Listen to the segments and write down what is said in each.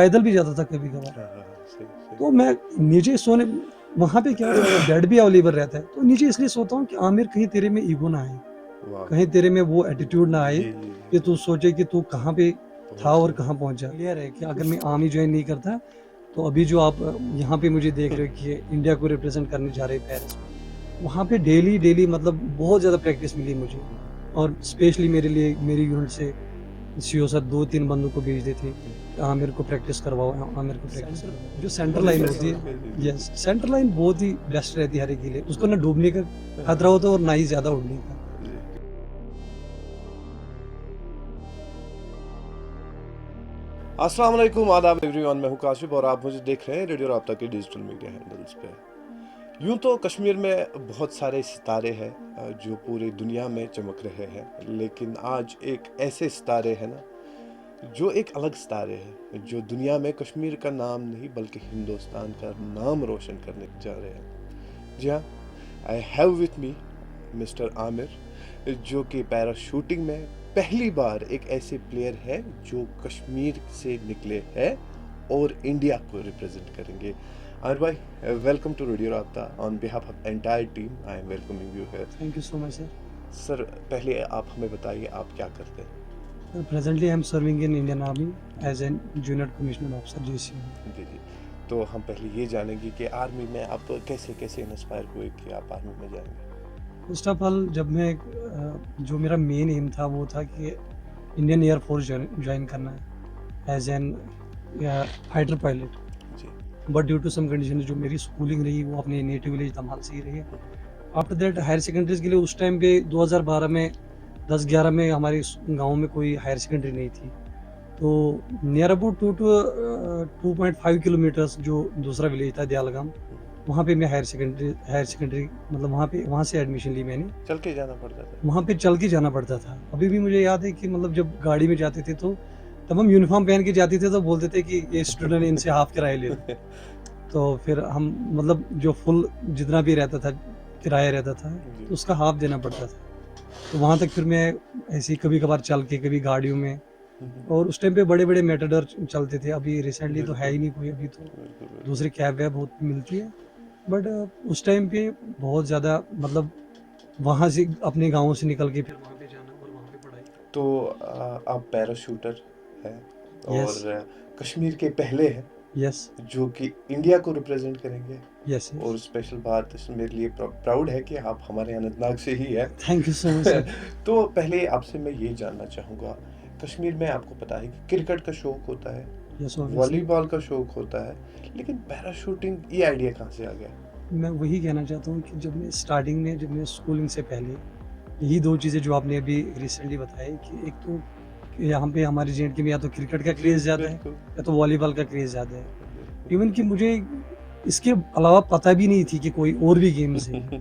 पैदल भी जाता था कभी कभार। सही। तो मैं नीचे सोने, वहाँ पे क्या बेड भी अवेलेबल रहता है, तो नीचे इसलिए सोता हूँ कि आमिर कहीं तेरे में ईगो ना आए, वाह! कहीं तेरे में वो एटीट्यूड ना आए जी, जी, कि जी। तू सोचे कि तू कहाँ पे था पहुँच और गए। कहाँ पहुँचा। क्लियर है कि अगर मैं आर्मी ज्वाइन नहीं करता तो अभी जो आप यहाँ पे मुझे देख रहे हो कि इंडिया को रिप्रेजेंट करने जा रहे हैं पेरिस में, वहाँ पे डेली डेली मतलब बहुत ज़्यादा प्रैक्टिस मिली मुझे। और स्पेशली मेरे लिए मेरी यूनिट से सीओ सर 2-3 बंदों को भेजते थे कि आमिर को प्रैक्टिस करवाओ, आमिर को प्रैक्टिस करवाओ। जो सेंटर लाइन होती है, यस, सेंटर लाइन बहुत ही बेस्ट रहती है हर एक के लिए। उसको ना डूबने का खतरा होता है और ना ही ज़्यादा उड़ने का। जी। अस्सलाम वालेकुम, आदाब एवरीवन, मैं हूं काशिफ और आप मुझे देख रहे हैं रेडियो राब्ता के डिजिटल मीडिया हैंडल्स पे। यूं तो कश्मीर में बहुत सारे सितारे हैं जो पूरी दुनिया में चमक रहे हैं, लेकिन आज एक ऐसे सितारे हैं ना जो एक अलग सितारे हैं, जो दुनिया में कश्मीर का नाम नहीं बल्कि हिंदुस्तान का नाम रोशन करने जा रहे हैं। जी हाँ, I have with me mister Aamir, जो कि पैराशूटिंग में पहली बार एक ऐसे प्लेयर है जो कश्मीर से निकले हैं और इंडिया को रिप्रेजेंट करेंगे। आमिर भाई, welcome to radio Raabta. On behalf of entire team I am welcoming you here. Thank you so much sir. Sir, पहले आप हमें बताइए आप क्या करते हैं। Presently I am serving in Indian army as an junior commissioner officer JCO। जी जी। तो हम पहले ये जानेंगे कि आर्मी में आप कैसे कैसे इंस्पायर हुए कि आप आर्मी में जाएंगे। फर्स्ट ऑफ ऑल जब मैं जो मेरा मेन एम था वो था कि इंडियन एयरफोर्स ज्वाइन करना है एज एन फाइटर पायलट। जी। But due to some condition जो मेरी स्कूलिंग रही वो अपने नेटिव विलेज धमाल से ही रही है। आफ्टर दैट हायर सेकेंडरीज के लिए उस टाइम पे 2012 में 10-11 में हमारे गांव में कोई हायर सेकेंडरी नहीं थी। तो नियर अबाउट 2.5 किलोमीटर्स जो दूसरा विलेज था दयालगाम, वहाँ पे मैं हायर सेकेंडरी मतलब वहाँ से एडमिशन ली मैंने। चल के जाना पड़ता था। वहाँ पे चल के जाना पड़ता था। अभी भी मुझे याद है कि मतलब जब गाड़ी में जाते थे तो तब हम यूनिफॉर्म पहन के जाते थे तो बोलते थे कि ये स्टूडेंट इनसे हाफ किराया ले लो। तो फिर हम मतलब जो फुल जितना भी रहता था किराया रहता था तो उसका हाफ देना पड़ता था। तो वहाँ तक फिर मैं ऐसे ही कभी कभार चल के, कभी गाड़ियों में। और उस टाइम पे बड़े बड़े मेटाडोर चलते थे, अभी रिसेंटली तो है ही नहीं कोई, अभी तो दूसरी कैब वैब बहुत मिलती है। बट उस टाइम पे बहुत ज़्यादा मतलब वहाँ से अपने गाँव से निकल के फिर वहाँ पे जाना और वहाँ पे पढ़ाई। तो आप पैराशूटर हैं यस और कश्मीर के पहले हैं यस जो कि इंडिया को रिप्रेजेंट करेंगे। यस और यस। स्पेशल बात मेरे लिए प्राउड है कि आप हमारे अनंतनाग से ही हैं। Thank you so much sir. तो पहले आपसे मैं ये जानना चाहूँगा, कश्मीर में आपको पता है कि क्रिकेट का शौक होता है, यस ऑब्वियसली। वॉलीबॉल का शौक होता है, लेकिन पैराशूटिंग ये आइडिया कहाँ से आ गया। मैं वही कहना चाहता हूँ कि जब मैं स्टार्टिंग में, जब मैं स्कूलिंग से पहले, यही दो चीज़ें जो आपने अभी रिसेंटली बताई कि एक तो कि यहाँ पे हमारे JNK में या तो क्रिकेट का क्रेज़ ज़्यादा है या तो वॉलीबॉल का क्रेज़ ज़्यादा है। इवन कि मुझे इसके अलावा पता भी नहीं थी कि कोई और भी गेम्स हैं।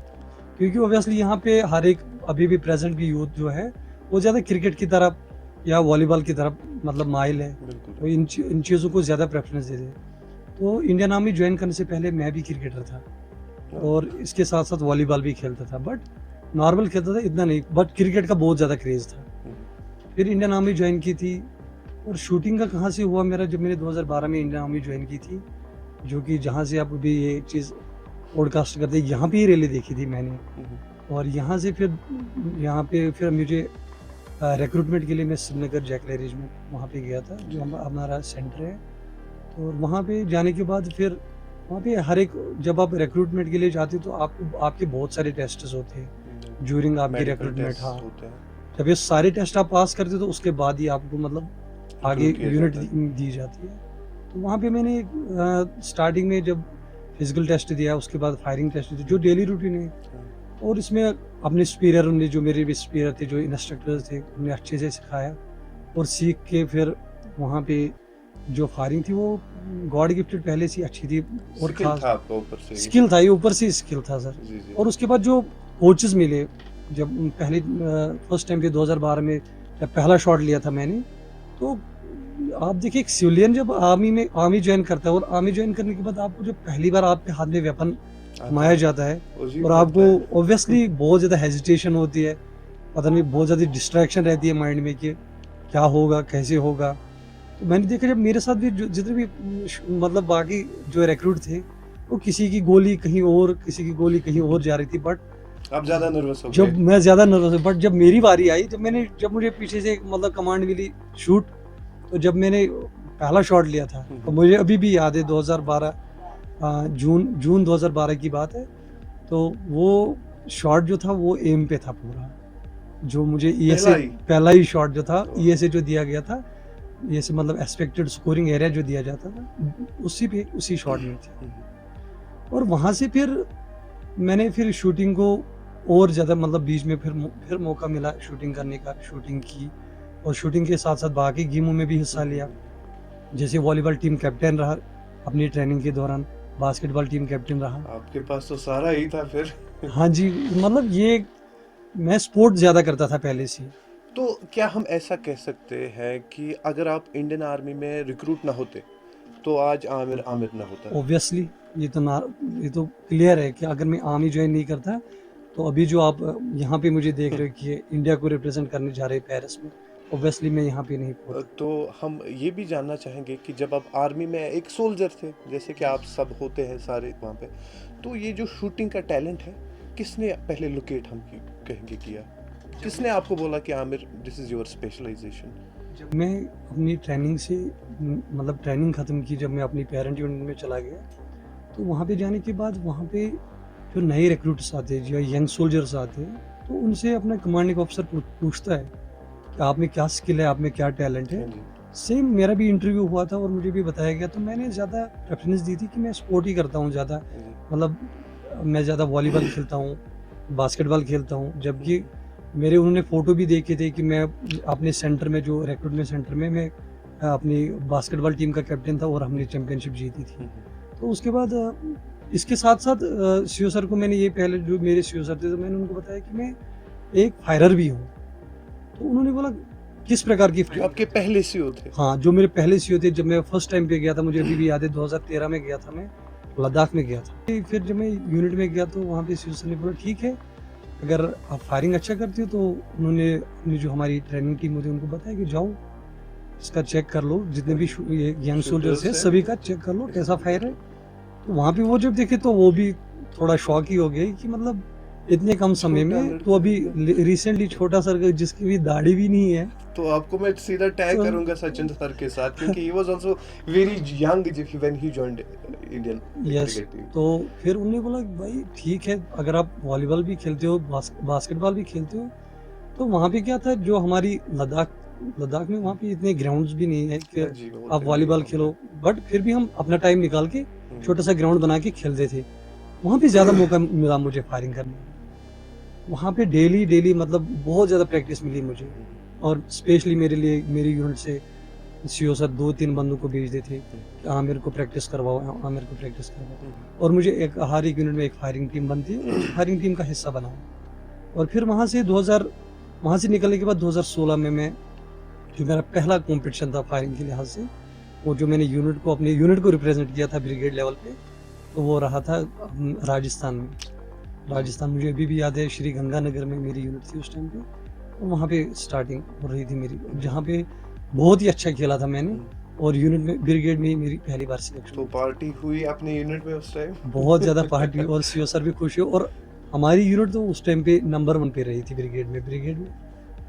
क्योंकि ऑब्वियसली यहाँ पे हर एक अभी भी प्रेजेंट भी यूथ जो है वो ज़्यादा क्रिकेट की तरफ या वॉलीबॉल की तरफ मतलब माइल है, वो इन चीज़ों को ज़्यादा प्रेफरेंस देते हैं। तो इंडियन आर्मी ज्वाइन करने से पहले मैं भी क्रिकेटर था और इसके साथ साथ वॉलीबॉल भी खेलता था, बट नॉर्मल खेलता था इतना नहीं, बट क्रिकेट का बहुत ज़्यादा क्रेज़ था। फिर इंडियन आर्मी ज्वाइन की थी। और शूटिंग का कहाँ से हुआ मेरा, जब मैंने 2012 में इंडियन आर्मी ज्वाइन की थी, जो कि जहाँ से आप अभी ये चीज़ पॉडकास्ट करते यहाँ पे ही रैली देखी थी मैंने। और यहाँ से फिर फिर मुझे रिक्रूटमेंट के लिए मैं श्रीनगर जैकले रेजिमेंट वहाँ पे गया था, जो हमारा सेंटर है। तो वहाँ पे जाने के बाद फिर वहाँ पे हर एक, जब आप रिक्रूटमेंट के लिए जाते हो तो आपके बहुत सारे टेस्ट्स होते हैं ड्यूरिंग आपकी रिक्रूटमेंट। हाँ, जब ये सारे टेस्ट आप पास करते हो तो उसके बाद ही आपको मतलब आगे यूनिट दी जाती है। तो वहाँ पे मैंने स्टार्टिंग में जब फिजिकल टेस्ट दिया, उसके बाद फायरिंग टेस्ट दिया जो डेली रूटीन है। और इसमें अपने सुपीरियर, उनने जो मेरे भी सुपीरियर थे, जो इंस्ट्रक्टर्स थे, उन्हें अच्छे से सिखाया और सीख के फिर वहाँ पे जो फायरिंग थी वो गॉड गिफ्टेड पहले से अच्छी थी। और खास स्किल था, ये ऊपर से स्किल था सर। जी। और उसके बाद जो कोचेस मिले, जब पहले फर्स्ट टाइम पे 2012 में जब पहला शॉट लिया था मैंने, तो आप देखिए एक सिविलियन जब आर्मी ज्वाइन करता है और आर्मी ज्वाइन करने के बाद आपको जब पहली बार आपके हाथ में वेपन थमाया जाता है और आपको ऑब्वियसली बहुत ज़्यादा हेजिटेशन होती है, पता नहीं बहुत ज़्यादा डिस्ट्रैक्शन रहती है माइंड में कि क्या होगा कैसे होगा। तो मैंने देखा जब मेरे साथ भी जितने भी मतलब बाकी जो रिक्रूट थे, वो किसी की गोली कहीं और, किसी की गोली कहीं और जा रही थी, बट आप ज्यादा नर्वस हो जब गए। मैं ज़्यादा नर्वस हूँ, बट जब मेरी बारी आई, जब मुझे पीछे से मतलब कमांड मिली शूट, तो जब मैंने पहला शॉट लिया था, तो मुझे अभी भी याद है 2012 जून 2012 की बात है। तो वो शॉट जो था वो एम पे था पूरा, जो मुझे ई से पहला ही शॉट जो था ई से जो दिया गया था, ये से मतलब एक्सपेक्टेड स्कोरिंग एरिया जो दिया जाता था, उसी शॉट में थी। और वहाँ से मैंने फिर शूटिंग को और ज़्यादा मतलब बीच में फिर मौका मिला शूटिंग करने का, शूटिंग की, और शूटिंग के साथ साथ बाकी गेमों में भी हिस्सा लिया, जैसे वॉलीबॉल टीम कैप्टन रहा अपनी ट्रेनिंग के दौरान, बास्केटबॉल टीम कैप्टन रहा। आपके पास तो सारा ही था फिर। हाँ जी, मतलब ये मैं स्पोर्ट ज़्यादा करता था पहले से। तो क्या हम ऐसा कह सकते हैं कि अगर आप इंडियन आर्मी में रिक्रूट ना होते तो आज आमिर आमिर ना होता? ऑब्वियसली ये तो क्लियर है कि अगर मैं आर्मी ज्वाइन नहीं करता, तो अभी जो आप यहाँ पे मुझे देख रहे हो कि इंडिया को रिप्रेजेंट करने जा रहे हैं पेरिस में, ऑब्वियसली मैं यहाँ पे नहीं पहुँचता। तो हम ये भी जानना चाहेंगे कि जब आप आर्मी में एक सोल्जर थे, जैसे कि आप सब होते हैं सारे वहाँ पे, तो ये जो शूटिंग का टैलेंट है, किसने पहले लोकेट हम कहेंगे किया? किसने आपको बोला कि Aamir this is your specialisation? जब मैं अपनी ट्रेनिंग से मतलब ट्रेनिंग ख़त्म की, जब मैं अपनी पेरेंट यूनिट में चला गया, तो वहाँ पे जाने के बाद वहाँ पे जो नए रिक्रूट्स आते हैं, जो यंग सोल्जर्स आते हैं, तो उनसे अपना कमांडिंग ऑफिसर पूछता है कि आप में क्या स्किल है, आप में क्या टैलेंट है। सेम मेरा भी इंटरव्यू हुआ था और मुझे भी बताया गया, तो मैंने ज़्यादा प्रेफरेंस दी थी कि मैं स्पोर्ट ही करता हूँ ज़्यादा, मतलब मैं ज़्यादा वॉलीबॉल खेलता हूँ, बास्केटबॉल खेलता हूँ। जबकि मेरे उन्होंने फ़ोटो भी देखे थे कि मैं अपने सेंटर में, जो रिक्रूटमेंट सेंटर में, मैं अपनी बास्केटबॉल टीम का कैप्टन था और हमने चैम्पियनशिप जीती थी। तो उसके बाद इसके साथ साथ सीओ सर को मैंने ये पहले जो मेरे सीओ सर थे, तो मैंने उनको बताया कि मैं एक फायरर भी हूँ। तो उन्होंने बोला किस प्रकार की जो आपके पहले सीओ थे? हाँ, जो मेरे पहले सीओ थे, जब मैं फर्स्ट टाइम पे गया था, मुझे अभी भी याद है 2013 में गया था, मैं लद्दाख में गया था। फिर जब मैं यूनिट में गया तो वहाँ पे सीओ सर ने बोला ठीक है, अगर आप फायरिंग अच्छा करते हो, तो उन्होंने अपनी जो हमारी ट्रेनिंग टीम होती है उनको बताया कि जाओ इसका चेक कर लो, जितने भी यंग सोल्जर्स है सभी का चेक कर लो कैसा फायर है। तो वहाँ पे वो जब देखे तो वो भी थोड़ा शॉक ही हो गए कि मतलब इतने कम समय में, तो अभी रिसेंटली छोटा सर जिसकी भी दाढ़ी भी नहीं है। तो आपको मैं सीधा टैग करूंगा सचिन सर के साथ, क्योंकि he was also very young when he joined Indian cricket team. तो फिर उन्होंने बोला भाई ठीक है, अगर आप वॉलीबॉल भी खेलते हो, बास्केटबॉल भी खेलते हो, तो वहाँ पे क्या था, जो हमारी लद्दाख में वहाँ पे इतने ग्राउंड्स भी नहीं है कि आप वॉलीबॉल खेलो, बट फिर भी हम अपना टाइम निकाल के छोटा सा ग्राउंड बना के खेलते थे। वहाँ पे ज़्यादा मौका मिला मुझे फायरिंग करने का। वहाँ पे डेली मतलब बहुत ज़्यादा प्रैक्टिस मिली मुझे, और स्पेशली मेरे लिए मेरी यूनिट से सीओ सर 2-3 बंदों को भेजते थे कि आमिर को प्रैक्टिस करवाओ, आमिर को प्रैक्टिस करवाओ। और मुझे हर एक यूनिट में एक फायरिंग टीम बनती है, उस फायरिंग टीम का हिस्सा बनाओ। और फिर वहाँ से निकलने के बाद 2016 में मैं, जो मेरा पहला कॉम्पिटिशन था फायरिंग के लिहाज से, वो जो मैंने अपने यूनिट को रिप्रेजेंट किया था ब्रिगेड लेवल पे, तो वो रहा था राजस्थान में। राजस्थान मुझे अभी भी याद है, श्री गंगानगर में मेरी यूनिट थी उस टाइम पे, और वहाँ पे स्टार्टिंग हो रही थी मेरी, जहाँ पे बहुत ही अच्छा खेला था मैंने, और यूनिट में ब्रिगेड में मेरी पहली बार सिलेक्शन। तो पार्टी हुई अपने यूनिट में उस टाइम? बहुत ज़्यादा पार्टी, और सीओ सर भी खुश हुए, और हमारी यूनिट तो उस टाइम पे नंबर 1 पे रही थी ब्रिगेड में।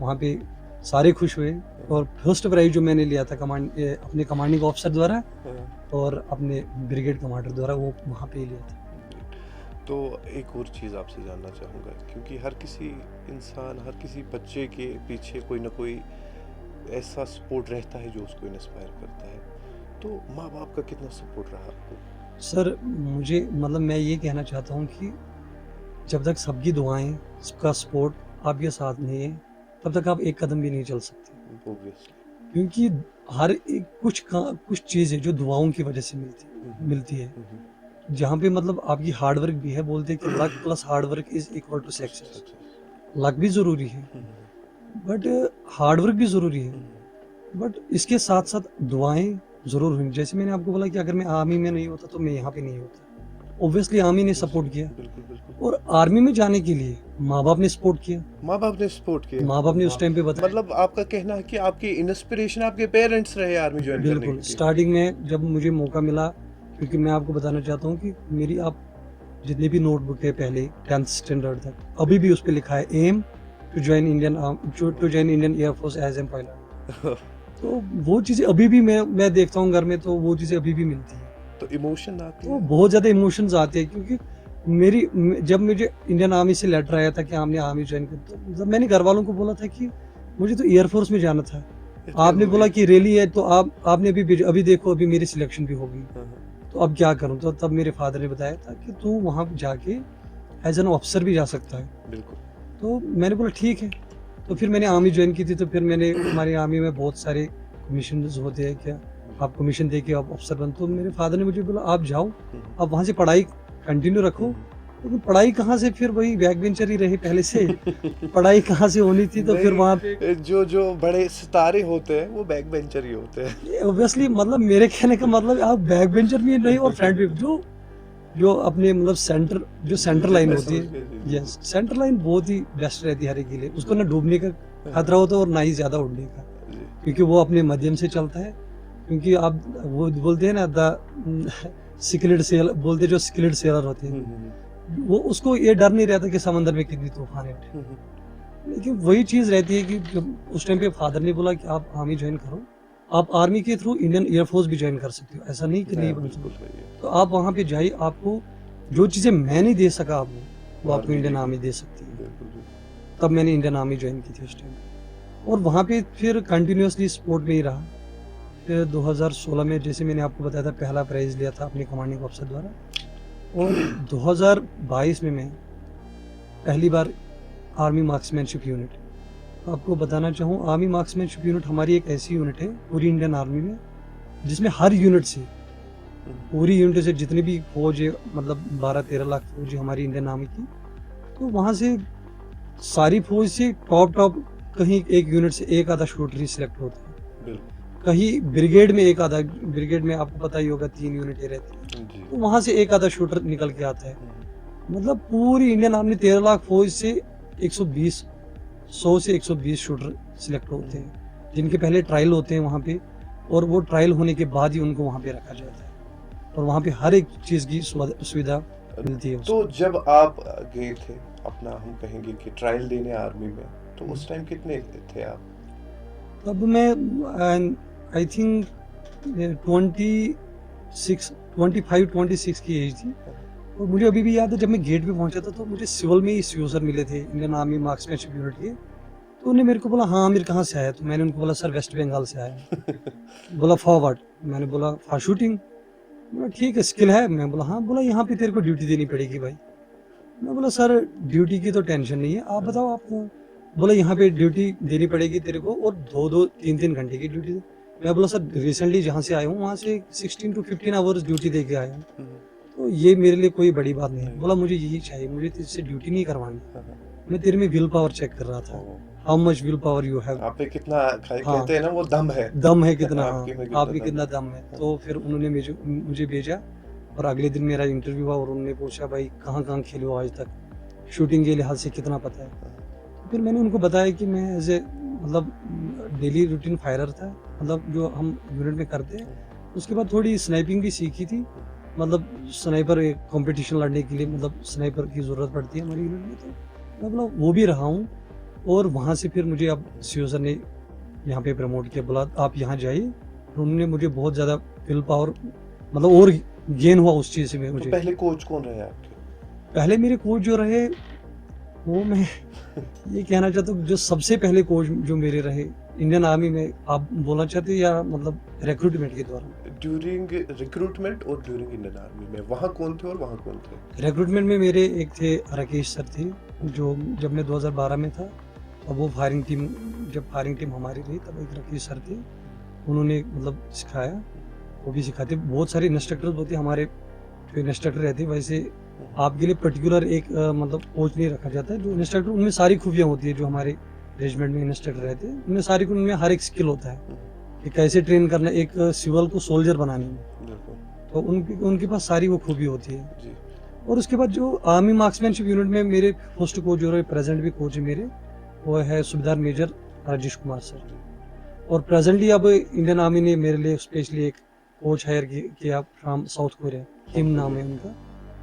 वहाँ पे सारे खुश हुए, और फर्स्ट प्राइज जो मैंने लिया था अपने कमांडिंग ऑफिसर द्वारा और अपने ब्रिगेड कमांडर द्वारा, वो वहाँ पे ही लिया था। तो एक और चीज़ आपसे जानना चाहूँगा, क्योंकि हर किसी इंसान, हर किसी बच्चे के पीछे कोई ना कोई ऐसा सपोर्ट रहता है जो उसको इंस्पायर करता है, तो माँ बाप का कितना सपोर्ट रहा आपको? सर मुझे मतलब मैं ये कहना चाहता हूँ कि जब तक सबकी दुआएं, सबका सपोर्ट आपके साथ नहीं है, तब तक आप एक कदम भी नहीं चल सकते। क्योंकि हर एक कुछ चीज़ है जो दुआओं की वजह से मिलती है। जहाँ पे मतलब आपकी हार्ड वर्क भी है, बोलते हैं कि luck plus hard work is equal to success. Luck भी ज़रूरी है, बट हार्ड वर्क भी ज़रूरी है, बट इसके साथ साथ दुआएं ज़रूर होंगी। जैसे मैंने आपको बोला कि अगर मैं आर्मी में नहीं होता तो मैं यहाँ पे नहीं होता, ऑब्वियसली आर्मी ने सपोर्ट किया, बिल्कुल बिल्कुल। और आर्मी में जाने के लिए माँ बाप ने सपोर्ट किया। माँ बाप ने सपोर्ट किया। माँ बाप ने उस टाइम पे बताया, मतलब आपका कहना है कि आपकी इंस्पिरेशन आपके पेरेंट्स रहे आर्मी ज्वाइन करने के बिल्कुल लिए। स्टार्टिंग में जब मुझे मौका मिला, क्योंकि मैं आपको बताना चाहता हूँ कि मेरी आप जितनी भी नोटबुक है पहले 10th स्टैंडर्ड तक, अभी भी उस पे लिखा है aim to join Indian air force as an pilot. तो वो चीज़ें अभी भी मैं देखता हूँ घर में, तो वो चीज़ें अभी भी मिलती हैं। तो इमोशन आती तो है। बहुत ज़्यादा इमोशंस आते हैं, क्योंकि जब मुझे इंडियन आर्मी से लेटर आया था कि आपने आर्मी ज्वाइन कर, तो जब मैंने घर वालों को बोला था कि मुझे तो एयरफोर्स में जाना था, आपने बोला कि रैली है, तो आपने अभी देखो अभी मेरी सिलेक्शन भी होगी, तो अब क्या करूं? तो तब मेरे फादर ने बताया था कि तू वहां जाके एज एन ऑफिसर भी जा सकता है। बिल्कुल। तो मैंने बोला ठीक है। तो फिर मैंने आर्मी ज्वाइन की थी। तो फिर मैंने हमारी आर्मी में बहुत सारे कमीशन होते हैं, क्या आप कमीशन दे के आप अफसर बन। तो मेरे फादर ने मुझे बोला आप जाओ, आप वहाँ से पढ़ाई कंटिन्यू रखो। लेकिन पढ़ाई कहाँ से, फिर वही बैक बेंचर ही रहे पहले से। पढ़ाई कहाँ से होनी थी? तो फिर वहाँ पे जो बड़े सितारे होते हैं वो बैक बेंचर ही होते हैं। ऑब्वियसली, मतलब मेरे कहने का मतलब आप बैक बेंचर भी नहीं और फ्रंट भी, जो अपने मतलब सेंटर लाइन मैं होती समझ है, गया, जी, यस सेंटर लाइन बहुत ही बेस्ट रहती है हर एक के लिए। उसको ना डूबने का खतरा होता है और ना ही ज्यादा उड़ने का, जी। क्योंकि वो अपने मध्यम से चलता है। क्योंकि आप वो बोलते हैं ना द स्किल्ड सेलर, बोलते जो स्किल्ड सेलर होते हैं, वो उसको ये डर नहीं रहता कि समंदर में कितनी तूफान है। लेकिन वही चीज रहती है कि जब उस टाइम पे फादर ने बोला कि आप आर्मी ज्वाइन करो, आप आर्मी के थ्रू इंडियन एयरफोर्स भी ज्वाइन कर सकते हो, ऐसा नहीं कि नहीं बन बिल्कुल सकते। सही है। तो आप वहाँ पे जाइए, आपको जो चीजें मैं नहीं दे सका आपको, वो आपको आर्मी इंडियन देगी। आर्मी दे सकती है। बिल्कुल बिल्कुल। तब मैंने इंडियन आर्मी ज्वाइन की थी उस टाइम, और वहाँ पे फिर कंटिन्यूसली स्पोर्ट में ही रहा। फिर 2016 में जैसे मैंने आपको बताया था, पहला प्राइज लिया था अपने कमांडिंग ऑफिसर द्वारा, और 2022 में मैं पहली बार आर्मी मार्क्समैनशिप यूनिट, आपको बताना चाहूँ, आर्मी मार्क्समैनशिप यूनिट हमारी एक ऐसी यूनिट है पूरी इंडियन आर्मी में, जिसमें हर यूनिट से, पूरी यूनिट से जितनी भी फौज है, मतलब 12-13 लाख फौज है हमारी इंडियन आर्मी की, तो वहाँ से सारी फौज से टॉप कहीं एक यूनिट से एक आधा शूटर ही सिलेक्ट होता है। बिल्कुल। कहीं ब्रिगेड में एक आधा, ब्रिगेड में आपको पता ही होगा 3 यूनिटें रहती हैं, जी। तो वहाँ से एक आधा शूटर निकल के आता है। मतलब पूरी इंडियन आर्मी 13 लाख फौज से 100 से 120 शूटर सिलेक्ट होते हैं, जिनके पहले ट्रायल होते हैं वहाँ पे, और वो ट्रायल होने के बाद ही उनको वहाँ पे रखा जाता है, और वहाँ पे हर एक चीज़ की सुविधा मिलती है उसको। तो जब आप गए थे अपना, हम कहेंगे कि ट्रायल देने आर्मी में, तो उस टाइम कितने थे आप? तब मैं आई थिंक 25-26 की एज थी। और मुझे अभी भी याद है, जब मैं गेट पे पहुंचा था, तो मुझे सिविल में ही सीओ मिले थे इंडियन आर्मी मार्क्समैनशिप यूनिट के। तो उन्हें मेरे को बोला हाँ आमिर कहाँ से आया? तो मैंने उनको बोला सर वेस्ट बंगाल से आया। बोला फॉर व्हाट? मैंने बोला फॉर शूटिंग। बोला ठीक है, स्किल है? मैं बोला हाँ। बोला यहाँ पे तेरे को ड्यूटी देनी पड़ेगी भाई। मैं बोला सर ड्यूटी की तो टेंशन नहीं है, आप बताओ आपको। बोला यहाँ पे ड्यूटी देनी पड़ेगी तेरे को, और 2-3 घंटे की ड्यूटी। मैं बोला सर रिसेंटली जहाँ से आया हूँ वहाँ से 16 to 15 आवर्स ड्यूटी दे के आया हूँ, तो ये मेरे लिए कोई बड़ी बात नहीं है। बोला मुझे यही चाहिए, मुझे तुझसे ड्यूटी नहीं करवानी, मैं तेरे में विल पावर चेक कर रहा था, how much will power you have, आप पे कितना हाँ, कहते हैं ना वो दम है। दम है कितना, आपके में हाँ, आपके कितना दम है। तो फिर उन्होंने मुझे भेजा, और अगले दिन मेरा इंटरव्यू हुआ, और उन्होंने पूछा भाई कहाँ कहाँ खेले हो आज तक, शूटिंग के लिहाज से कितना पता है। तो फिर मैंने उनको बताया कि मैं एज ए मतलब डेली रूटीन फायरर था, मतलब जो हम यूनिट में करते हैं। उसके बाद थोड़ी स्नाइपिंग भी सीखी थी, मतलब स्नाइपर कंपटीशन लड़ने के लिए, मतलब स्नाइपर की ज़रूरत पड़ती है हमारी यूनिट में, तो मैं बोला वो भी रहा हूँ। और वहाँ से फिर मुझे अब सीओ सर ने यहाँ पे प्रमोट किया, बोला आप यहाँ जाइए। और उन्होंने मुझे बहुत ज़्यादा विल पावर, मतलब और गेन हुआ उस चीज़ से में मुझे। तो पहले कोच कौन रहे आपके? पहले मेरे कोच जो रहे, वो मैं ये कहना चाहता हूँ, जो सबसे पहले कोच जो मेरे रहे इंडियन आर्मी में, आप बोलना चाहते हैं या मतलब रिक्रूटमेंट के दौरान? ड्यूरिंग रिक्रूटमेंट और ड्यूरिंग इंडियन आर्मी में वहाँ कौन थे और वहाँ कौन थे? रिक्रूटमेंट में मेरे एक थे राकेश सर थे, जो जब मैं 2012 में था, अब वो फायरिंग टीम हमारी रही, तब एक राकेश सर थे, उन्होंने मतलब सिखाया, वो भी सिखाते। बहुत सारे इंस्ट्रक्टर्स होते हमारे, जो इंस्ट्रक्टर रहते, वैसे आपके लिए पर्टिकुलर एक मतलब कोच नहीं रखा जाता है। जो इंस्ट्रक्टर, उनमें सारी खूबियाँ होती है, जो हमारे रेजिमेंट में इंस्ट्रक्टर रहते हैं उनमें हर एक स्किल होता है कि कैसे ट्रेन करना एक सिविल को सोल्जर बनाने में, तो उनके पास सारी वो खूबी होती है। जी। और उसके बाद जो आर्मी मार्क्समैनशिप यूनिट में मेरे फर्स्ट कोच जो प्रेजेंट भी कोच है मेरे, वो है सूबेदार मेजर राजेश कुमार सर। और प्रेजेंटली अब इंडियन आर्मी ने मेरे लिए स्पेशली एक कोच हायर किया फ्रॉम साउथ कोरिया, किम नाम है उनका।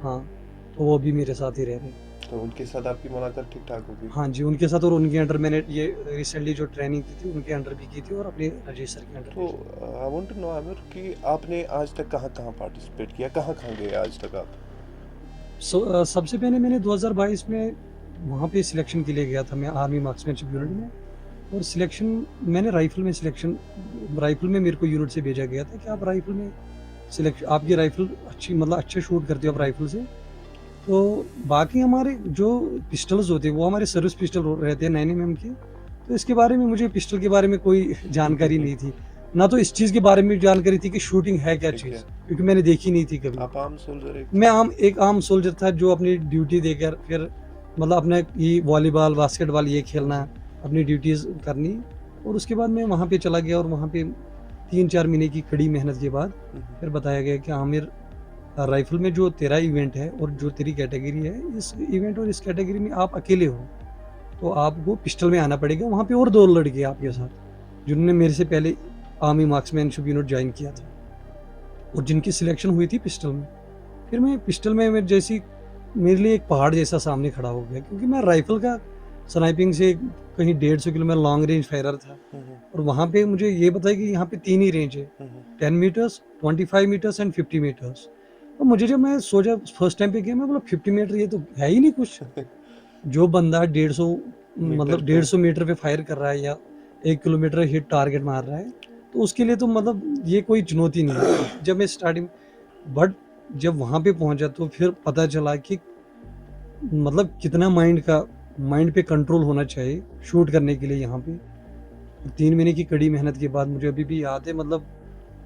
हाँ, तो वो भी मेरे साथ ही रह रहे हैं। तो उनके साथ आपकी मुलाकात ठीक ठाक होगी? हाँ जी, उनके साथ और उनके अंडर मैंने ये रिसेंटली जो ट्रेनिंग की थी उनके अंडर भी की थी और अपने राजेश सर के अंडर तो भी। I want to know Aamir कि आपने आज तक कहाँ कहाँ पार्टिसिपेट किया, कहाँ कहाँ गए आज तक आप? सबसे पहले मैंने 2022 में वहाँ पे सिलेक्शन के लिए गया था मैं आर्मी मार्क्समैनशिप यूनिट में। और सिलेक्शन मैंने राइफल में मेरे को यूनिट से भेजा गया था कि आप राइफल में सिलेक्शन, आपकी राइफल अच्छी मतलब अच्छे शूट करते हो आप राइफल से। तो बाकी हमारे जो पिस्टल्स होते हैं वो हमारे सर्विस पिस्टल रहते हैं 9mm के। तो इसके बारे में मुझे पिस्टल के बारे में कोई जानकारी नहीं थी, ना तो इस चीज़ के बारे में जानकारी थी कि शूटिंग है क्या ठीक चीज़, है। क्योंकि मैंने देखी नहीं थी कभी। आप आम सोल्जर मैं एक आम सोल्जर था जो अपनी ड्यूटी देकर फिर मतलब अपने ये वॉलीबॉल बास्केटबॉल ये खेलना, अपनी ड्यूटीज़ करनी। और उसके बाद मैं वहाँ पे चला गया और वहाँ पे 3-4 महीने की कड़ी मेहनत के बाद फिर बताया गया कि आमिर, राइफल में जो तेरा इवेंट है और जो तेरी कैटेगरी है, इस इवेंट और इस कैटेगरी में आप अकेले हो, तो आपको पिस्टल में आना पड़ेगा। वहाँ पे और 2 लड़के आपके साथ जिन्होंने मेरे से पहले आर्मी मार्क्समैनशिप यूनिट ज्वाइन किया था और जिनकी सिलेक्शन हुई थी पिस्टल में। फिर मैं पिस्टल में जैसी मेरे लिए एक पहाड़ जैसा सामने खड़ा हो गया, क्योंकि मैं राइफल का स्नाइपिंग से कहीं 150 किलोमीटर लॉन्ग रेंज फायरर था। और वहाँ पे मुझे ये बताया कि यहाँ पे 3 ही रेंज है, 10 मीटर्स, 25 मीटर्स एंड 50 मीटर्स। और मुझे जब मैं सोचा फर्स्ट टाइम पे गया, मैं बोला 50 मीटर ये तो है ही नहीं कुछ। जो बंदा 150 मतलब 150 मीटर पे फायर कर रहा है या 1 किलोमीटर हिट टारगेट मार रहा है, तो उसके लिए तो मतलब ये कोई चुनौती नहीं है जब मैं स्टार्टिंग। बट जब वहाँ पे पहुंचा तो फिर पता चला कि मतलब कितना माइंड पे कंट्रोल होना चाहिए शूट करने के लिए। यहाँ पे 3 महीने की कड़ी मेहनत के बाद मुझे अभी भी याद है, मतलब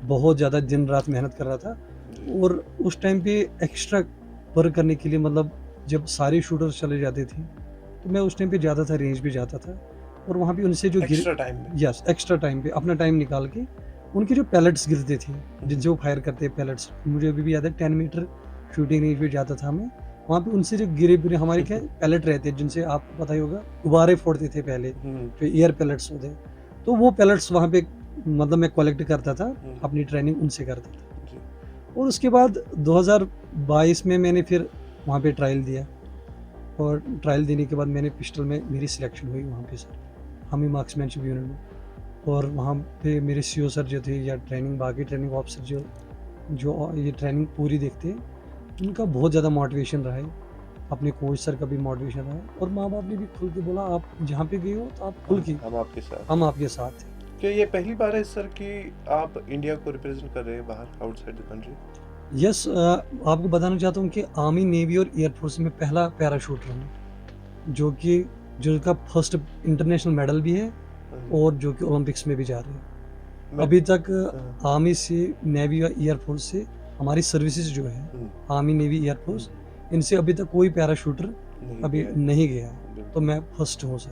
बहुत ज़्यादा दिन रात मेहनत कर रहा था। और उस टाइम पे एक्स्ट्रा वर्क करने के लिए मतलब जब सारे शूटर्स चले जाते थे तो मैं उस टाइम पे जाता था, रेंज पे जाता था और वहाँ पे उनसे जो एक्स्ट्रा टाइम में? यस, एक्स्ट्रा टाइम पे अपना टाइम निकाल के उनके जो पैलेट्स गिरते थे जिनसे वो फायर करते हैं पैलेट्स, मुझे अभी भी याद है 10 मीटर शूटिंग रेंज पे जाता था मैं। वहाँ पे उनसे जो गिरे हमारे क्या पैलेट रहते हैं जिनसे आपको पता ही होगा गुब्बारे फोड़ते थे पहले, जो एयर पैलेट्स होते हैं, तो वो पैलेट्स वहाँ पे मतलब मैं कलेक्ट करता था, अपनी ट्रेनिंग उनसे करता था। और उसके बाद 2022 में मैंने फिर वहाँ पे ट्रायल दिया और ट्रायल देने के बाद मैंने पिस्टल में मेरी सिलेक्शन हुई वहाँ पे सर, आर्मी मार्क्समैनशिप यूनिट में। और वहाँ पे मेरे सीओ सर जो थे या बाकी ट्रेनिंग ऑफिसर जो ये ट्रेनिंग पूरी देखते हैं, उनका बहुत ज़्यादा मोटिवेशन रहा है, अपने कोच सर का भी मोटिवेशन रहा है। और माँ बाप ने भी खुल के बोला आप जहाँ पे गए हो तो आप खुल के, हम आपके साथ हैं। क्या ये पहली बार है सर कि आप इंडिया को रिप्रेजेंट कर रहे हैं बाहर, आउटसाइड द कंट्री? यस, आपको बताना चाहता हूँ कि आर्मी, नेवी और एयरफोर्स में पहला पैराशूटर हूँ जो कि जिसका फर्स्ट इंटरनेशनल मेडल भी है और जो कि ओलंपिक्स में भी जा रहे हैं। अभी तक आर्मी से, नेवी और एयरफोर्स से हमारी सर्विसेज जो है आर्मी, नेवी, एयरफोर्स, इनसे अभी तक कोई पैराशूटर अभी नहीं गया है, तो मैं फर्स्ट हूँ सर।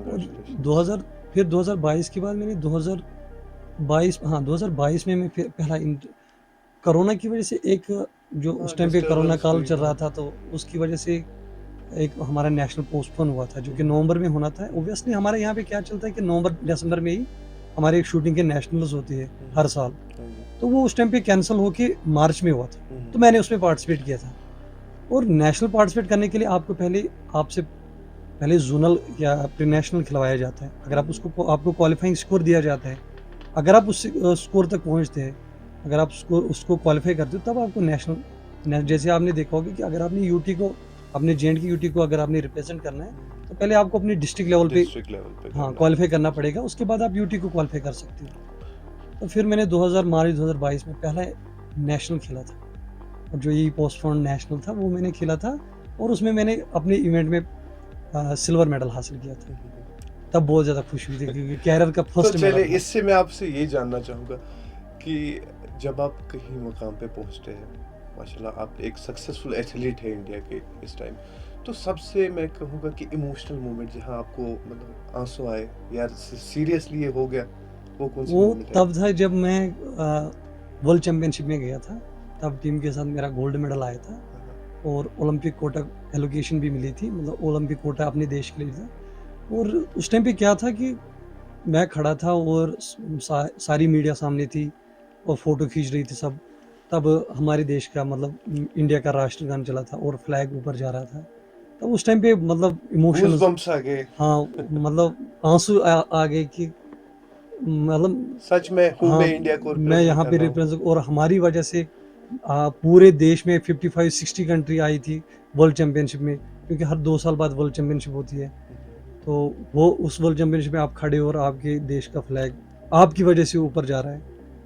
और 2022 के बाद मैंने 2022 में मैं फिर पहला कोरोना की वजह से एक जो उस टाइम पे कोरोना काल चल रहा था, तो उसकी वजह से एक हमारा नेशनल पोस्टपोन हुआ था जो कि नवंबर में होना था। ओब्वियसली हमारे यहाँ पे क्या चलता है कि नवंबर दिसंबर में ही हमारे शूटिंग के नेशनल्स होती है हर साल, तो वो उस टाइम पे कैंसिल होके मार्च में हुआ था, तो मैंने उसमें पार्टिसिपेट किया था। और नेशनल पार्टिसिपेट करने के लिए आपसे पहले जोनल या प्री नेशनल खिलवाया जाता है। अगर आप आपको क्वालिफाइंग स्कोर दिया जाता है, अगर आप उस स्कोर तक पहुँचते हैं, अगर आप उसको क्वालिफाई करते हो, तब आपको नेशनल, जैसे आपने देखा होगा कि अगर आपने यूटी को, अपने जेएंड की यूटी को अगर आपने रिप्रेजेंट करना है तो पहले आपको अपने डिस्ट्रिक्ट लेवल पे हाँ क्वालिफाई करना पड़ेगा, उसके बाद आप यूटी को क्वालिफाई कर सकते हो। तो फिर मैंने मार्च 2022 में पहला नेशनल खेला था, और जो ये पोस्टपोन नेशनल था वो मैंने खेला था, और उसमें मैंने अपने इवेंट में सिल्वर मेडल हासिल किया था। तब बहुत ज़्यादा खुशी हुई थी क्योंकि कैरियर का फर्स्ट तो चलिए इससे मैं आपसे ये जानना चाहूँगा कि जब आप कहीं मुकाम पे पहुँचते हैं, माशाल्लाह आप एक सक्सेसफुल एथलीट है इंडिया के इस टाइम, तो सबसे मैं कहूँगा कि इमोशनल मोमेंट जहाँ आपको मतलब आंसू आए, यार सीरियसली ये हो गया, वो कौन सा मोमेंट है? तब था जब मैं वर्ल्ड चैंपियनशिप में गया था, तब टीम के साथ मेरा गोल्ड मेडल आया था। और ओलंपिक कोटा एलोकेशन भी मिली थी, मतलब ओलंपिक कोटा अपने देश के लिए था। और उस टाइम पे क्या था कि मैं खड़ा था और सारी मीडिया सामने थी और फ़ोटो खींच रही थी सब। तब हमारे देश का मतलब इंडिया का राष्ट्रगान चला था और फ्लैग ऊपर जा रहा था। तब उस टाइम पे मतलब गूज इमोशंस, बम्प्स आ गए। हाँ, मतलब आँसू आ गए कि मतलब सच में हूँ हाँ, मैं इंडिया को मैं रिप्रेजेंट यहाँ कर पे रहा हूँ। रिप्रेज़ेंट, और हमारी वजह से पूरे देश में 55-60 कंट्री आई थी वर्ल्ड चैंपियनशिप में, क्योंकि हर 2 साल बाद वर्ल्ड चैंपियनशिप होती है। तो वो उस वर्ल्ड चैंपियनशिप में आप खड़े हो और आपके देश का फ्लैग आपकी वजह से ऊपर जा रहा है,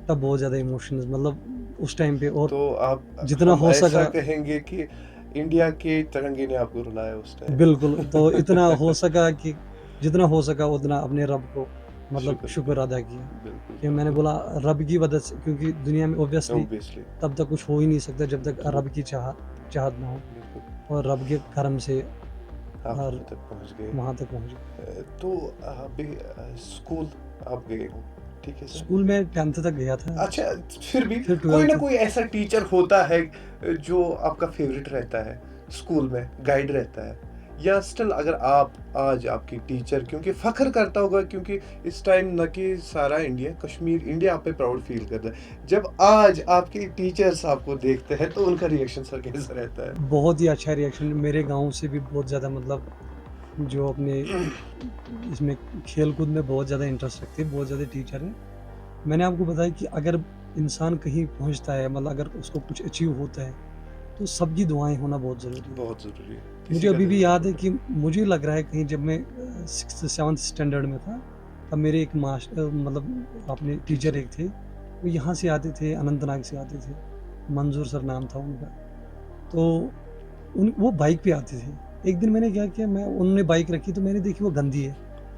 तब बहुत ज़्यादा इमोशंस मतलब उस टाइम पे। और तो आप जितना हम हो ऐसा सका, कहेंगे कि इंडिया के तिरंगे ने आपको रुलाया उस टाइम। बिल्कुल, तो इतना हो सका कि जितना हो सका उतना अपने रब को मतलब शुक्र शुक्र किया। अदा किया, बिल्कुल कि मैंने बोला रब की मदद से, क्योंकि दुनिया में ऑब्वियसली ऑब्वियसली। तब तक कुछ हो ही नहीं सकता जब तक रब की चाहत ना हो, बिल्कुल और रब के करम से आप और वहाँ तक पहुँच गए। वहाँ तक पहुँच गए। तो अभी स्कूल आप गए हो, ठीक है सर। स्कूल में 10th तक गया था, अच्छा, फिर भी फिर कोई ना 12th। कोई ऐसा टीचर होता है जो आपका फेवरेट रहता है स्कूल में, गाइड रहता है, या स्टिल अगर आप आज आपकी टीचर, क्योंकि फख्र करता होगा, क्योंकि इस टाइम न कि सारा इंडिया, कश्मीर इंडिया आप पे प्राउड फील करता है, जब आज आपके टीचर्स आपको देखते हैं तो उनका रिएक्शन सर कैसा रहता है? बहुत ही अच्छा रिएक्शन, मेरे गाँव से भी बहुत ज़्यादा मतलब जो अपने इसमें खेल-कूद में बहुत ज़्यादा इंटरेस्ट रखते हैं, बहुत ज़्यादा टीचर हैं। मैंने आपको बताया कि अगर इंसान कहीं पहुँचता है, मतलब अगर उसको कुछ अचीव होता है, तो सबकी दुआएँ होना बहुत ज़रूरी है। बहुत जरूरी है, मुझे किसी का अभी दिल भी नहीं याद है टूटा। कि मुझे लग रहा है कहीं जब मैं 6th 7th स्टैंडर्ड में था, तब मेरे एक मतलब अपने टीचर टीचर। एक थे, वो यहाँ से आते थे, अनंतनाग से आते थे, मंजूर सर नाम था उनका। तो उन वो बाइक पे आते थे। एक दिन मैंने क्या किया, मैं उन्होंने बाइक रखी तो मैंने देखी वो गंदी है,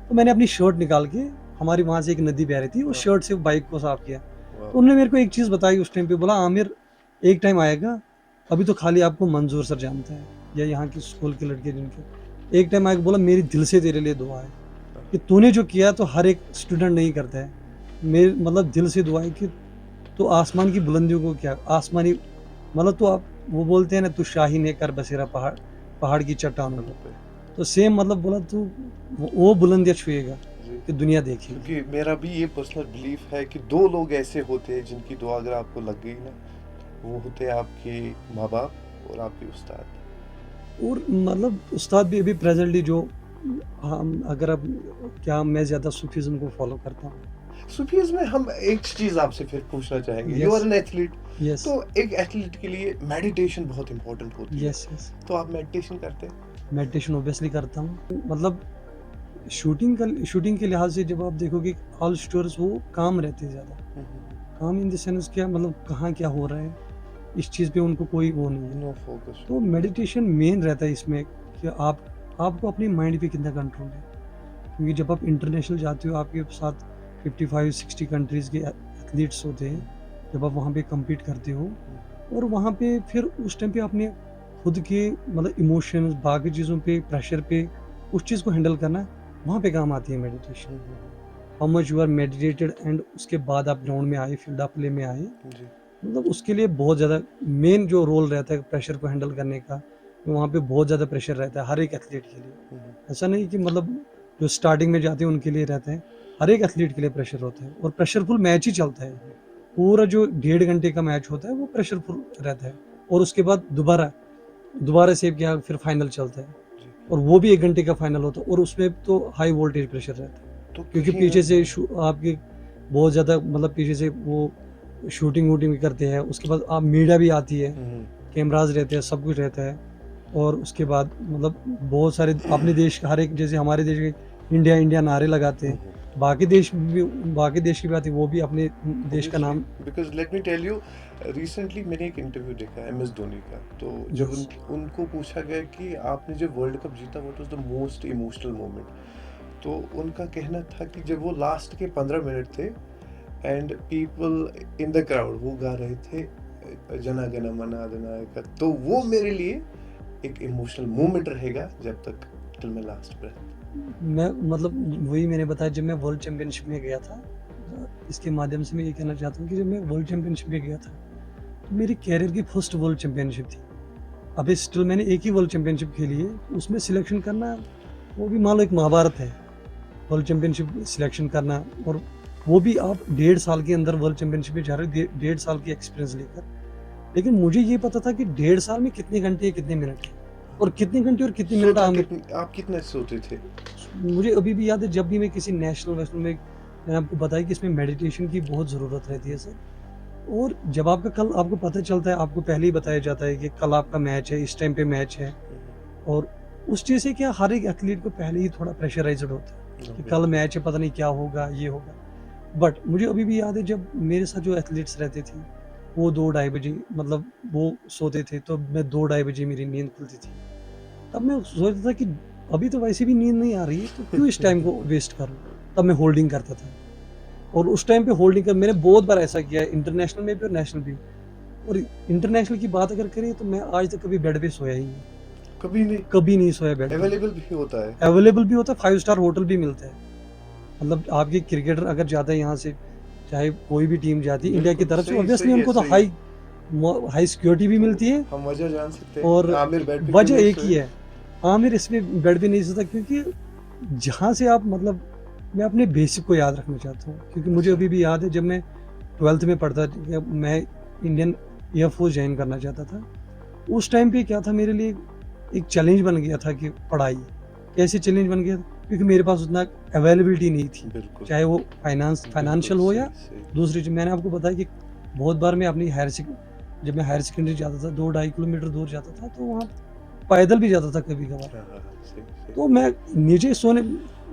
तो मैंने अपनी शर्ट निकाल के, हमारी वहाँ से एक नदी बह रही थी, उस हाँ। शर्ट से बाइक को साफ किया। तो वाह। उन्होंने मेरे को एक चीज़ बताई उस टाइम पे, बोला आमिर, एक टाइम आएगा, अभी तो खाली आपको मंजूर सर जानता है या यहाँ के स्कूल के लड़के जिनके, एक टाइम आके बोला मेरी दिल से तेरे लिए दुआ है कि तूने जो किया तो हर एक स्टूडेंट नहीं करता है। मेरे मतलब दिल से दुआ है कि तू आसमान की बुलंदियों को क्या आसमानी, मतलब तो आप वो बोलते हैं ना, तू शाही ने कर बसेरा पहाड़ पहाड़ की चट्टानों को, पे। तो सेम मतलब बोला तू वो बुलंदियाँ छुएगा जी। कि दुनिया देखेगी। क्योंकि मेरा भी ये पर्सनल बिलीफ है कि दो लोग ऐसे होते हैं जिनकी दुआ अगर आपको लग गई ना, वो होते हैं आपके माँ बाप और आपके उस्ताद। और मतलब उस्ताद भी अभी प्रेजेंटली जो हम अगर अब क्या मैं ज़्यादा सूफीज़्म को फॉलो करता हूँ। सूफीज में हम एक चीज आपसे फिर पूछना चाहेंगे, you are yes, an athlete. Yes, तो एक एथलीट के लिए मेडिटेशन बहुत इंपॉर्टेंट होती है, यस, यस। तो आप मेडिटेशन करते हैं? मेडिटेशन ऑब्वियसली करता हूँ। मतलब शूटिंग के लिहाज से जब आप देखोगे ऑल स्टार्स वो काम रहते हैं ज़्यादा। काम इन द सेंस क्या मतलब कहाँ क्या हो रहा है, इस चीज़ पे उनको कोई वो नहीं है। No focus. तो मेडिटेशन मेन रहता है इसमें कि आपको अपने माइंड पे कितना कंट्रोल है, क्योंकि जब आप इंटरनेशनल जाते हो आपके साथ 55-60 कंट्रीज़ के एथलीट्स होते हैं, जब आप वहाँ पे कम्पीट करते हो, और वहाँ पे फिर उस टाइम पे आपने खुद के मतलब इमोशंस बाकी चीज़ों पे प्रेशर पे उस चीज़ को हैंडल करना, वहाँ पे काम आती है meditation. How much you are meditated and उसके बाद आप ग्राउंड में आए, फील्ड ऑफ प्ले में आए, जी। मतलब उसके लिए बहुत ज़्यादा मेन जो रोल रहता है प्रेशर को हैंडल करने का, वहाँ पे बहुत ज़्यादा प्रेशर रहता है हर एक एथलीट के लिए। ऐसा नहीं कि मतलब जो स्टार्टिंग में जाते हैं उनके लिए रहता है, हर एक एथलीट के लिए प्रेशर होता है, और प्रेशरफुल मैच ही चलता है। पूरा जो 1.5 घंटे का मैच होता है वो प्रेशरफुल रहता है, और उसके बाद दोबारा दोबारा से क्या फिर फाइनल चलता है, जी। और वो भी 1 घंटे का फाइनल होता है, और उसमें तो हाई वोल्टेज प्रेशर रहता है, तो क्योंकि कहीं ना पीछे से आपके बहुत ज़्यादा मतलब पीछे से वो शूटिंग वूटिंग भी करते हैं, उसके बाद आप मीडिया भी आती है, कैमराज रहते हैं, सब कुछ रहता है, और उसके बाद मतलब बहुत सारे अपने देश का हर एक, जैसे हमारे देश के इंडिया इंडिया नारे लगाते हैं, बाकी देश भी, बाकी देश की बात है वो भी अपने देश का नाम। Because let me tell you, recently मैंने एक इंटरव्यू देखा एम एस धोनी का, तो जब यस, उनको पूछा गया कि आपने जो वर्ल्ड कप जीता what was the most emotional moment, तो उनका कहना था कि जब वो लास्ट के 15 मिनट थे and people in the crowd वो गा रहे थे जना गण मन अधिनायक, तो वो मेरे लिए एक इमोशनल मोमेंट रहेगा जब तक टिल माय लास्ट ब्रेथ। मैं मतलब वही मैंने बताया, जब मैं वर्ल्ड चैंपियनशिप में गया था, इसके माध्यम से मैं ये कहना चाहता हूँ कि जब मैं वर्ल्ड चैंपियनशिप में गया था, तो मेरी कैरियर की फर्स्ट वर्ल्ड चैंपियनशिप थी, अभी स्टिल मैंने एक ही वर्ल्ड चैंपियनशिप खेली है, उसमें सिलेक्शन करना वो भी मान लो एक महाभारत है, वर्ल्ड चैंपियनशिप सिलेक्शन करना, और वो भी आप 1.5 साल के अंदर वर्ल्ड चैंपियनशिप में जा रहे हो 1.5 साल की एक्सपीरियंस लेकर। लेकिन मुझे ये पता था कि 1.5 साल में कितने घंटे कितने मिनट है, और कितने घंटे और कितने मिनट आप कितने सोते थे? मुझे अभी भी याद है, जब भी मैं किसी नेशनल वेशनल में, मैंने आपको बताया कि इसमें मेडिटेशन की बहुत ज़रूरत रहती है सर। और जब आपका कल आपको पता चलता है, आपको पहले ही बताया जाता है कि कल आपका मैच है, इस टाइम पे मैच है, और उस चीज़ से क्या हर एक एथलीट को पहले ही थोड़ा प्रेशराइज्ड होता है कि कल मैच है, पता नहीं क्या होगा, ये होगा। बट मुझे अभी भी याद है, जब मेरे साथ जो एथलीट्स रहते थे वो 2-2:30 बजे मतलब वो सोते थे, तो मैं 2-2:30 बजे मेरी नींद खुलती थी। तब मैं सोचता था कि अभी तो वैसे भी नींद नहीं आ रही है, तो क्यों इस टाइम को वेस्ट करूँ। तब मैं होल्डिंग करता था, और उस टाइम पे होल्डिंग कर मैंने बहुत बार ऐसा किया है, इंटरनेशनल में भी और नेशनल भी। और इंटरनेशनल की बात अगर करें तो मैं आज तक कभी बेड पे सोया ही नहीं, कभी नहीं सोया बेड पे। अवेलेबल भी होता है, अवेलेबल भी होता है, 5 स्टार होटल भी मिलता है। मतलब आपके क्रिकेटर अगर जाते हैं यहाँ से, चाहे कोई भी टीम जाती है इंडिया की तरफ से, ऑब्वियसली उनको तो हाई सिक्योरिटी भी मिलती है, हम वजह जान सकते हैं। और आमिर बेड पे वजह क्यों एक ही है, आमिर इसमें बेड पे नहीं सोता, क्योंकि जहाँ से आप मतलब मैं अपने बेसिक को याद रखना चाहता हूँ। क्योंकि मुझे अभी भी याद है, जब मैं 12th में पढ़ता था, मैं इंडियन एयरफोर्स ज्वाइन करना चाहता था। उस टाइम पे क्या था मेरे लिए, एक चैलेंज बन गया था कि पढ़ाई। कैसे चैलेंज बन गया? क्योंकि मेरे पास उतना अवेलेबिलिटी नहीं थी, चाहे वो फाइनेंशियल हो या दूसरी चीज। मैंने आपको बताया कि बहुत बार मैं अपनी जब मैं हायर सेकेंडरी जाता था, 2-2.5 किलोमीटर दूर जाता था, तो वहाँ पैदल भी जाता था कभी कभार। तो मैं नीचे सोने,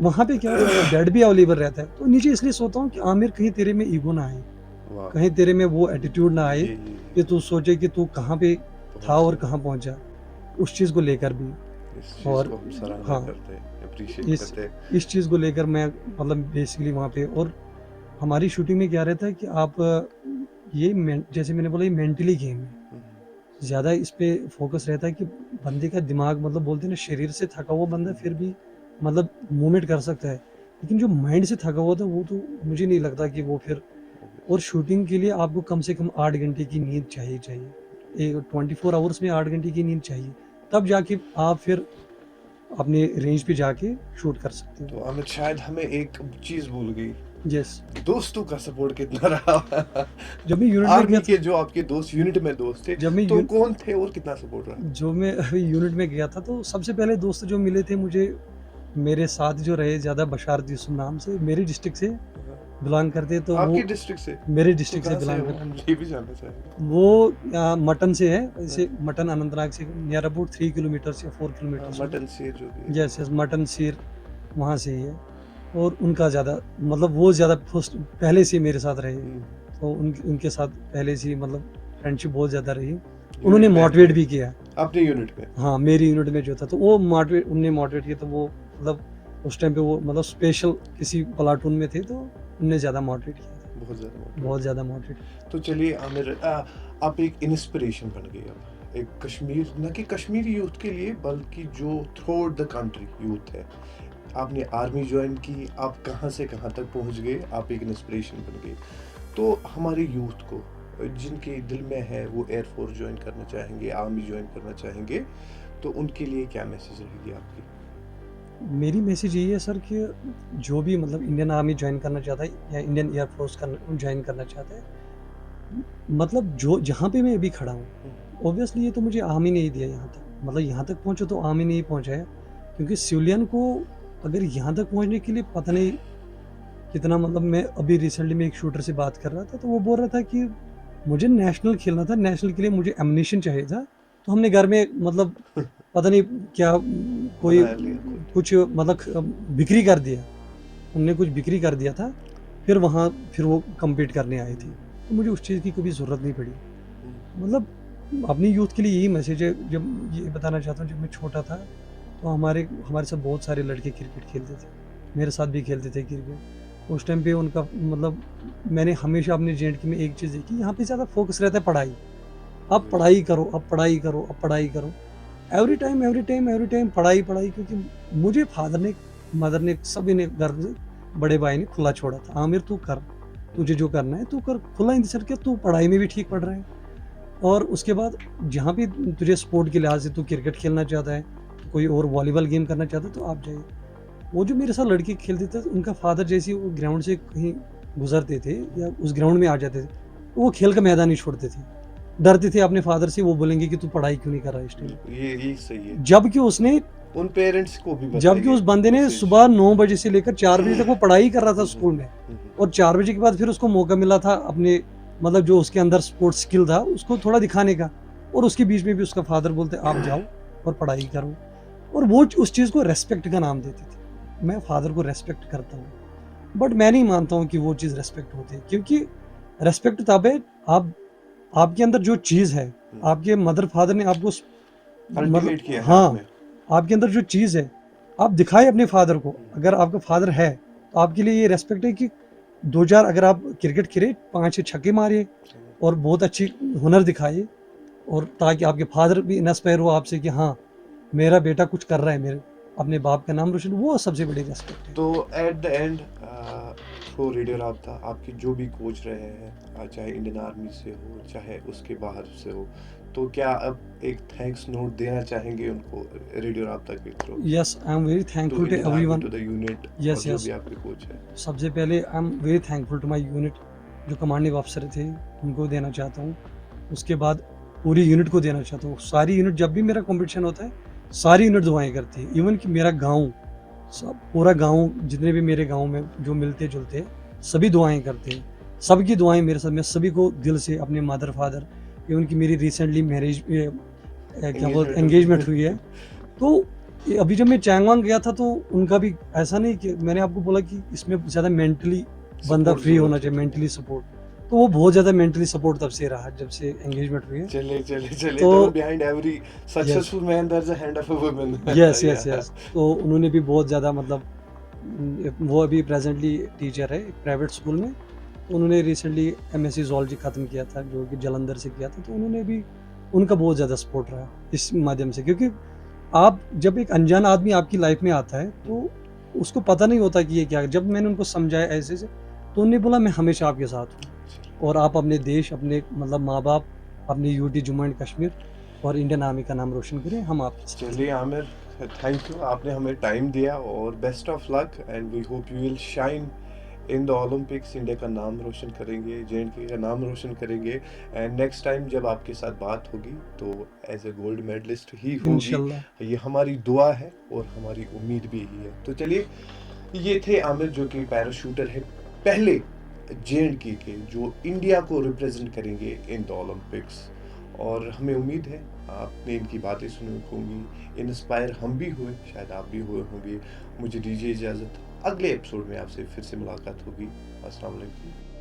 वहाँ पे क्या बेड भी अवेलेबल रहता है, तो नीचे इसलिए सोता हूँ कि आमिर कहीं तेरे में ईगो ना आए, कहीं तेरे में वो एटीट्यूड ना आए कि तू सोचे कि तू कहाँ पे था और कहाँ पहुँचा, उस चीज़ को लेकर भी। और हाँ, इस चीज़ को लेकर मैं मतलब बेसिकली वहाँ पे, और हमारी शूटिंग में क्या रहता है कि आप जैसे मैंने बोला, ये मेंटली गेम है, ज़्यादा इस पे फोकस रहता है कि बंदे का दिमाग, मतलब बोलते हैं ना, शरीर से थका हुआ बंदा फिर भी मतलब मूवमेंट कर सकता है, लेकिन जो माइंड से थका हुआ था वो तो मुझे नहीं लगता कि वो फिर। और शूटिंग के लिए आपको कम से कम 8 घंटे की नींद चाहिए, 24 आवर्स में 8 घंटे की नींद चाहिए, तब जाके आप फिर अपने रेंज पे जाके शूट कर सकते तो हो। अमित, शायद हमें एक चीज भूल गई, यस, दोस्तों का सपोर्ट कितना रहा? जब मैं यूनिट में आर्मी गया के जो आपके दोस्त यूनिट में दोस्त थे, जब मैं तो कौन थे और कितना सपोर्ट रहा? जो मैं यूनिट में गया था, तो सबसे पहले दोस्त जो मिले थे मुझे, मेरे साथ जो रहे ज़्यादा, बशारत यूसुफ नाम से, मेरी डिस्ट्रिक्ट से बिलोंग करते, तो वो आपकी डिस्ट्रिक्ट से? मेरे तो डिस्ट्रिक्ट से कहाँ से बिलोंग हो? करते। हम ये भी जानना चाहेंगे। वो मटन से है, वैसे मटन अनंतनाग से नियर अबाउट 3 किलोमीटर या 4 किलोमीटर। मटन से जो भी है। यस यस, मटन सीर वहाँ से ही है। और उनका ज़्यादा मतलब वो ज़्यादा फर्स्ट पहले से ही मेरे साथ रहे, तो उनके साथ पहले से ही मतलब फ्रेंडशिप बहुत ज़्यादा रही। उन्होंने मोटिवेट भी किया अपने यूनिट में। हाँ, मेरी यूनिट में जो था, तो वो उन्होंने मोटिवेट किया, तो वो मतलब उस टाइम पे वो मतलब स्पेशल किसी प्लाटून में थे, तो उन्होंने ज़्यादा मोटिवेट किया था, बहुत ज़्यादा मोटिवेट। तो चलिए आमिर, आप एक इंस्पिरेशन बन गए अब, एक कश्मीर, न कि कश्मीरी यूथ के लिए बल्कि जो through out the country youth है। आपने आर्मी ज्वाइन की, आप कहाँ से कहाँ तक पहुँच गए, आप एक इंस्पिरेशन बन गए। तो हमारे यूथ को, जिनके दिल में है वो एयरफोर्स ज्वाइन करना चाहेंगे, आर्मी ज्वाइन करना चाहेंगे, तो उनके लिए क्या मैसेज रहेगी आपकी? मेरी मैसेज यही है सर कि जो भी मतलब इंडियन आर्मी ज्वाइन करना चाहता है या इंडियन एयरफोर्स ज्वाइन करना चाहता है, मतलब जो जहाँ पे मैं अभी खड़ा हूँ, ऑब्वियसली ये तो मुझे आर्मी ने ही दिया यहाँ तक, मतलब यहाँ तक पहुँचो तो आर्मी ने ही पहुँचाया। क्योंकि सिविलियन को अगर यहाँ तक पहुँचने के लिए पता नहीं कितना, मतलब मैं अभी रिसेंटली में एक शूटर से बात कर रहा था, तो वो बोल रहा था कि मुझे नेशनल खेलना था, नेशनल के लिए मुझे एम्युनिशन चाहिए था, तो हमने घर में मतलब पता नहीं क्या कोई कुछ मतलब बिक्री कर दिया, उनने कुछ बिक्री कर दिया था, फिर वो कम्पीट करने आए थे। तो मुझे उस चीज़ की कभी ज़रूरत नहीं पड़ी। मतलब अपनी यूथ के लिए यही मैसेज है, जब ये बताना चाहता हूँ, जब मैं छोटा था तो हमारे साथ बहुत सारे लड़के क्रिकेट खेलते थे, मेरे साथ भी खेलते थे क्रिकेट। उस टाइम पे उनका मतलब मैंने हमेशा अपने JNK में एक चीज़ देखी, यहाँ पे ज़्यादा फोकस रहता है पढ़ाई, अब पढ़ाई करो, अब पढ़ाई करो, अब पढ़ाई करो, एवरी टाइम पढ़ाई, क्योंकि मुझे फादर ने, मदर ने, सभी ने, घर में बड़े भाई ने खुला छोड़ा था, आमिर तू कर, तुझे जो करना है तू कर, खुला इंतजार किया, तू पढ़ाई में भी ठीक पढ़ रहा है। और उसके बाद जहाँ भी तुझे स्पोर्ट के लिहाज से तू क्रिकेट खेलना चाहता है, कोई और वॉलीबॉल गेम करना चाहता है तो आप जाइए। वो जो मेरे साथ लड़के खेलते थे उनका फादर जैसे ही वो ग्राउंड से कहीं गुजरते थे या उस ग्राउंड में आ जाते थे, तो वो खेल का मैदान नहीं छोड़ते थे। डरते थे अपने फादर से, वो बोलेंगे कि तू पढ़ाई क्यों नहीं कर रहा है इस टाइम। ये सही है। जबकि उसने उन पेरेंट्स को भी जबकि बताइए उस बंदे ने मैसेज। सुबह 9 बजे से लेकर 4 बजे तक वो पढ़ाई कर रहा था स्कूल में, हम्म, और 4 बजे के बाद फिर उसको मौका मिला था अपने मतलब जो उसके अंदर स्पोर्ट्स स्किल था उसको थोड़ा दिखाने का, और उसके बीच में भी उसका फादर बोलते आप जाओ और पढ़ाई करो, और वो उस चीज़ को रेस्पेक्ट का नाम देते थे। मैं फादर को रेस्पेक्ट करता हूँ, बट मैं नहीं मानता हूँ कि वो चीज़ रेस्पेक्ट होती है, क्योंकि रेस्पेक्ट तब है आप आपके अंदर जो चीज़ है, आपके मदर फादर ने आपको कल्टीवेट किया है हाँ, आपने। आपके अंदर जो चीज़ है आप दिखाए अपने फादर को। अगर आपका फादर है तो आपके लिए ये रेस्पेक्ट है कि 2-4 अगर आप क्रिकेट खेले 5-6 छक्के मारिए और बहुत अच्छी हुनर दिखाइए, और ताकि आपके फादर भी इंस्पायर हो आपसे कि हाँ मेरा बेटा कुछ कर रहा है, मेरे अपने बाप का नाम रोशन, वो सबसे बड़ी रेस्पेक्ट है। तो at the end through radio राब्ता आपके जो भी कोच रहे हैं, चाहे इंडियन आर्मी से हो चाहे उसके बाहर से हो, तो क्या अब एक थैंक्स नोट देना चाहेंगे उनको रेडियो राब्ता के through yes, I am very too thankful to Indian army, everyone. To the unit, और यस जो यस, भी आपके कोच है? सबसे पहले I am very thankful to my unit, जो कमांडिंग ऑफिसर थे उनको देना चाहता हूँ। उसके बाद पूरी यूनिट को देना चाहता हूँ। सारी यूनिट जब भी मेरा कंपटीशन होता है सारी यूनिट दुआएं करती है। इवन कि मेरा गांव, सब पूरा गांव, जितने भी मेरे गांव में जो मिलते जुलते हैं सभी दुआएं करते हैं। सबकी दुआएं मेरे साथ, मैं सभी को दिल से, अपने मदर फादर, इवन कि मेरी रिसेंटली मैरिज क्या बोलते एंगेजमेंट हुई है, तो अभी जब मैं चैंगवांग गया था तो उनका भी ऐसा नहीं कि मैंने आपको बोला कि इसमें ज़्यादा मेंटली बंदा Support फ्री होना जरूरत है चाहिए, तुम्हें। मेंटली सपोर्ट, तो वो बहुत ज़्यादा मेंटली सपोर्ट तब से रहा जब से एंगेजमेंट हुई है। चले तो तो behind every successful man there is a hand of a woman. Yes yes yes, तो उन्होंने भी बहुत ज़्यादा मतलब वो अभी प्रेजेंटली टीचर है एक प्राइवेट स्कूल में, तो उन्होंने रिसेंटली एमएससी ज़ूलॉजी ख़त्म किया था जो कि जालंधर से किया था, तो उन्होंने भी, उनका बहुत ज़्यादा सपोर्ट रहा इस माध्यम से, क्योंकि आप जब एक अनजान आदमी आपकी लाइफ में आता है तो उसको पता नहीं होता कि ये क्या है। जब मैंने उनको समझाया ऐसे से, तो उन्होंने बोला मैं हमेशा आपके साथ हूँ, और आप अपने देश, अपने मतलब माँ बाप, अपने यूटी जम्मू एंड कश्मीर और इंडियन आर्मी का नाम रोशन करें, हम आपके साथ हैं। चलिए आमिर, थैंक यू, आपने हमें टाइम दिया, और best of luck, and we hope you will shine in the Olympics. India का नाम रोशन करेंगे, जेएंडके का नाम रोशन करेंगे, एंड नेक्स्ट टाइम जब आपके साथ बात होगी तो एज ए गोल्ड मेडलिस्ट ही होगी। इंशाल्लाह। ये हमारी दुआ है और हमारी उम्मीद भी यही है। तो चलिए, ये थे आमिर जो कि पैराशूटर है, पहले जेएंडके के जो इंडिया को रिप्रेजेंट करेंगे इन द ओलंपिक्स, और हमें उम्मीद है आपने इनकी बातें सुनी होंगी, इंस्पायर हम भी हुए, शायद आप भी हुए होंगे। मुझे दीजिए इजाज़त, अगले एपिसोड में आपसे फिर से मुलाकात होगी। अस्सलाम वालेकुम।